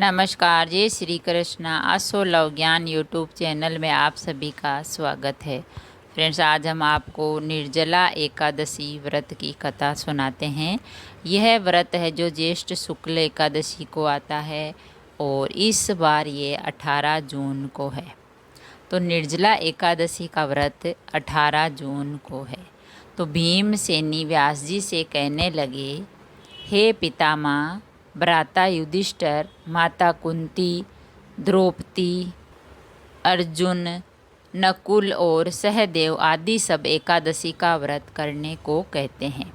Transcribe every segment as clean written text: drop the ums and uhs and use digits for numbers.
नमस्कार, जय श्री कृष्ण। आसो लव ज्ञान यूट्यूब चैनल में आप सभी का स्वागत है। फ्रेंड्स, आज हम आपको निर्जला एकादशी व्रत की कथा सुनाते हैं। यह व्रत है जो ज्येष्ठ शुक्ल एकादशी को आता है और इस बार ये 18 जून को है। तो निर्जला एकादशी का व्रत 18 जून को है। तो भीमसेनी व्यास जी से कहने लगे, हे पितामह, भ्राता युधिष्ठिर, माता कुंती, द्रौपदी, अर्जुन, नकुल और सहदेव आदि सब एकादशी का व्रत करने को कहते हैं।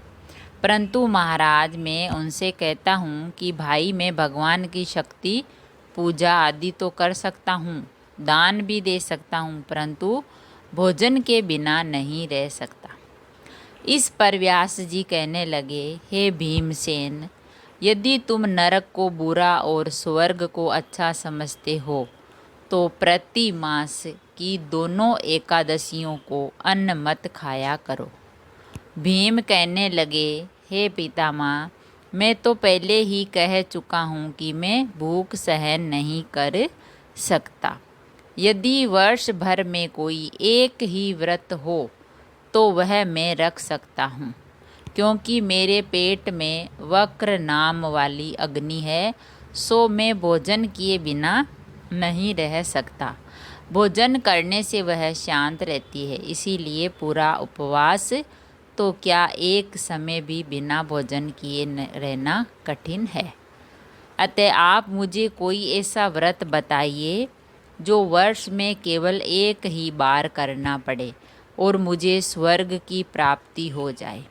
परंतु महाराज, मैं उनसे कहता हूँ कि भाई, मैं भगवान की शक्ति पूजा आदि तो कर सकता हूँ, दान भी दे सकता हूँ, परंतु भोजन के बिना नहीं रह सकता। इस पर व्यास जी कहने लगे, हे भीमसेन, यदि तुम नरक को बुरा और स्वर्ग को अच्छा समझते हो तो प्रति मास की दोनों एकादशियों को अन्न मत खाया करो। भीम कहने लगे, हे पितामह, मैं तो पहले ही कह चुका हूँ कि मैं भूख सहन नहीं कर सकता। यदि वर्ष भर में कोई एक ही व्रत हो तो वह मैं रख सकता हूँ, क्योंकि मेरे पेट में वक्र नाम वाली अग्नि है, सो मैं भोजन किए बिना नहीं रह सकता। भोजन करने से वह शांत रहती है, इसीलिए पूरा उपवास तो क्या एक समय भी बिना भोजन किए रहना कठिन है। अतः आप मुझे कोई ऐसा व्रत बताइए जो वर्ष में केवल एक ही बार करना पड़े और मुझे स्वर्ग की प्राप्ति हो जाए।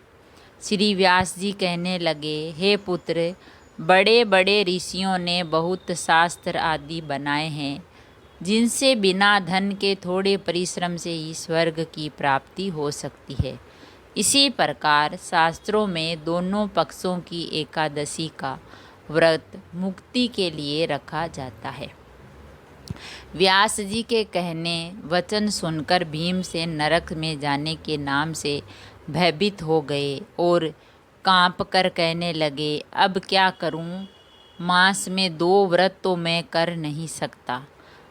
श्री व्यास जी कहने लगे, हे पुत्र, बड़े बड़े ऋषियों ने बहुत शास्त्र आदि बनाए हैं, जिनसे बिना धन के थोड़े परिश्रम से ही स्वर्ग की प्राप्ति हो सकती है। इसी प्रकार शास्त्रों में दोनों पक्षों की एकादशी का व्रत मुक्ति के लिए रखा जाता है। व्यास जी के कहने वचन सुनकर भीम से नरक में जाने के नाम से भयभीत हो गए और कांप कर कहने लगे, अब क्या करूं? मास में 2 व्रत तो मैं कर नहीं सकता।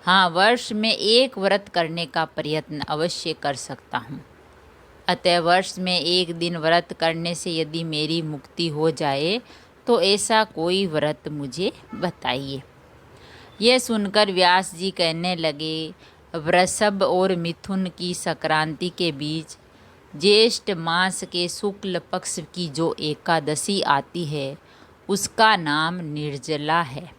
हाँ, वर्ष में एक व्रत करने का प्रयत्न अवश्य कर सकता हूँ। अतः वर्ष में एक दिन व्रत करने से यदि मेरी मुक्ति हो जाए तो ऐसा कोई व्रत मुझे बताइए। यह सुनकर व्यास जी कहने लगे, वृषभ और मिथुन की संक्रांति के बीच ज्येष्ठ मास के शुक्ल पक्ष की जो एकादशी आती है उसका नाम निर्जला है।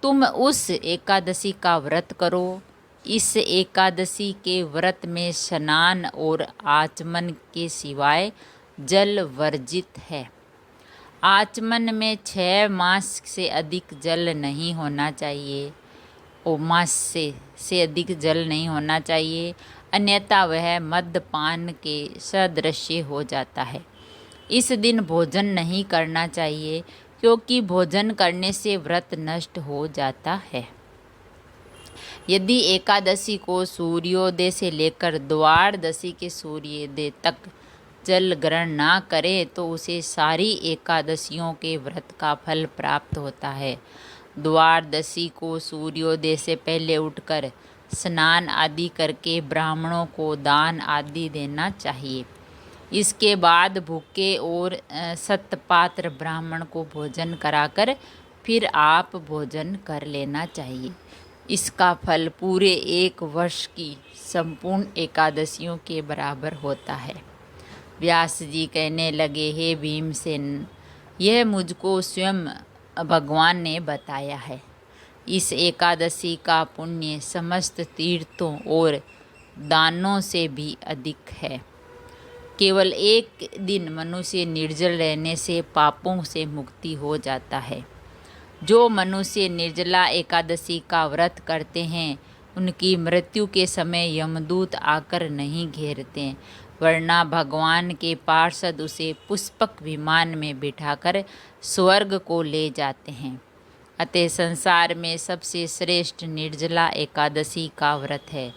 तुम उस एकादशी का व्रत करो। इस एकादशी के व्रत में स्नान और आचमन के सिवाय जल वर्जित है। आचमन में 6 मास से अधिक जल नहीं होना चाहिए और मास से अधिक जल नहीं होना चाहिए, अन्यथा वह मद्यपान के सदृश हो जाता है। इस दिन भोजन नहीं करना चाहिए, क्योंकि भोजन करने से व्रत नष्ट हो जाता है। यदि एकादशी को सूर्योदय से लेकर द्वादशी के सूर्योदय तक जल ग्रहण ना करे तो उसे सारी एकादशियों के व्रत का फल प्राप्त होता है। द्वादशी को सूर्योदय से पहले उठकर स्नान आदि करके ब्राह्मणों को दान आदि देना चाहिए। इसके बाद भूखे और सतपात्र ब्राह्मण को भोजन कराकर फिर आप भोजन कर लेना चाहिए। इसका फल पूरे 1 वर्ष की संपूर्ण एकादशियों के बराबर होता है। व्यास जी कहने लगे, हे भीमसेन, यह मुझको स्वयं भगवान ने बताया है। इस एकादशी का पुण्य समस्त तीर्थों और दानों से भी अधिक है। केवल एक दिन मनुष्य निर्जल रहने से पापों से मुक्ति हो जाता है। जो मनुष्य निर्जला एकादशी का व्रत करते हैं उनकी मृत्यु के समय यमदूत आकर नहीं घेरते, वरना भगवान के पार्षद उसे पुष्पक विमान में बिठाकर स्वर्ग को ले जाते हैं। अतः संसार में सबसे श्रेष्ठ निर्जला एकादशी का व्रत है,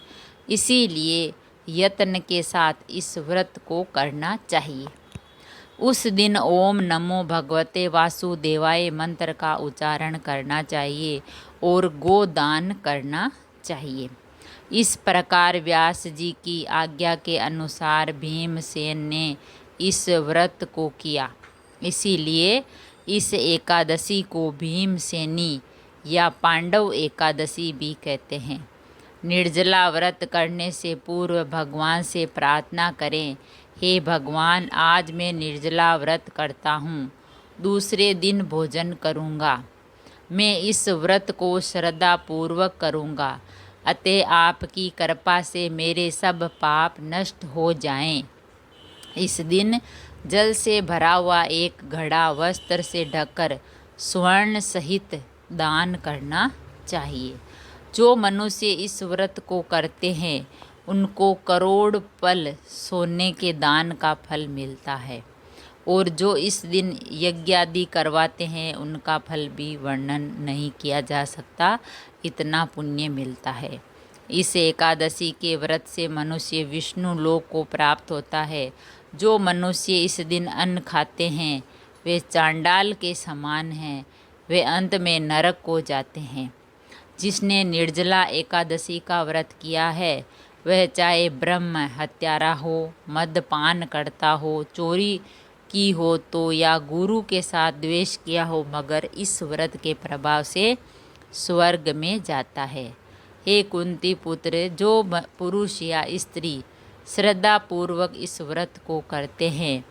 इसीलिए यत्न के साथ इस व्रत को करना चाहिए। उस दिन ओम नमो भगवते वासुदेवाय मंत्र का उच्चारण करना चाहिए और गोदान करना चाहिए। इस प्रकार व्यास जी की आज्ञा के अनुसार भीमसेन ने इस व्रत को किया। इसीलिए इस एकादशी को भीमसेनी या पांडव एकादशी भी कहते हैं। निर्जला व्रत करने से पूर्व भगवान से प्रार्थना करें, हे भगवान, आज मैं निर्जला व्रत करता हूँ, दूसरे दिन भोजन करूँगा। मैं इस व्रत को श्रद्धापूर्वक करूँगा, अतः आपकी कृपा से मेरे सब पाप नष्ट हो जाएं। इस दिन जल से भरा हुआ एक घड़ा वस्त्र से ढककर स्वर्ण सहित दान करना चाहिए। जो मनुष्य इस व्रत को करते हैं उनको करोड़ पल सोने के दान का फल मिलता है, और जो इस दिन यज्ञ आदि करवाते हैं उनका फल भी वर्णन नहीं किया जा सकता, इतना पुण्य मिलता है। इस एकादशी के व्रत से मनुष्य विष्णु लोक को प्राप्त होता है। जो मनुष्य इस दिन अन्न खाते हैं वे चांडाल के समान हैं, वे अंत में नरक को जाते हैं। जिसने निर्जला एकादशी का व्रत किया है वह चाहे ब्रह्म हत्यारा हो, मद्यपान करता हो, चोरी की हो तो या गुरु के साथ द्वेष किया हो, मगर इस व्रत के प्रभाव से स्वर्ग में जाता है। हे कुंती पुत्र, जो पुरुष या स्त्री श्रद्धापूर्वक इस व्रत को करते हैं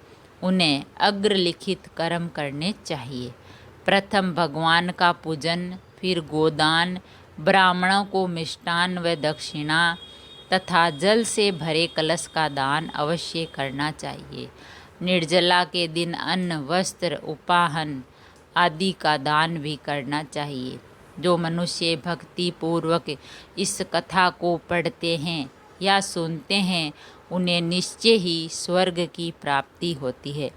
उन्हें अग्रलिखित कर्म करने चाहिए। प्रथम भगवान का पूजन, फिर गोदान, ब्राह्मणों को मिष्टान व दक्षिणा तथा जल से भरे कलश का दान अवश्य करना चाहिए। निर्जला के दिन अन्न, वस्त्र, उपाहन आदि का दान भी करना चाहिए। जो मनुष्य भक्ति पूर्वक इस कथा को पढ़ते हैं या सुनते हैं उन्हें निश्चय ही स्वर्ग की प्राप्ति होती है।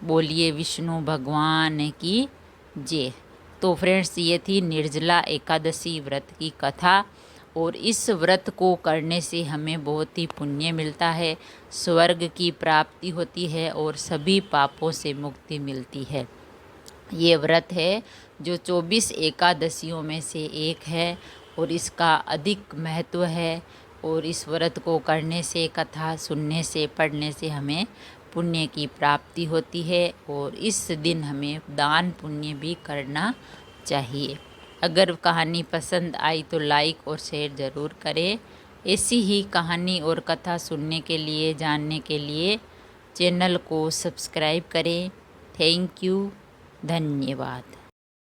बोलिए विष्णु भगवान की जय। तो फ्रेंड्स, ये थी निर्जला एकादशी व्रत की कथा, और इस व्रत को करने से हमें बहुत ही पुण्य मिलता है, स्वर्ग की प्राप्ति होती है और सभी पापों से मुक्ति मिलती है। ये व्रत है जो 24 एकादशियों में से एक है और इसका अधिक महत्व है, और इस व्रत को करने से, कथा सुनने से, पढ़ने से हमें पुण्य की प्राप्ति होती है, और इस दिन हमें दान पुण्य भी करना चाहिए। अगर कहानी पसंद आई तो लाइक और शेयर ज़रूर करें। ऐसी ही कहानी और कथा सुनने के लिए, जानने के लिए चैनल को सब्सक्राइब करें। थैंक यू, धन्यवाद।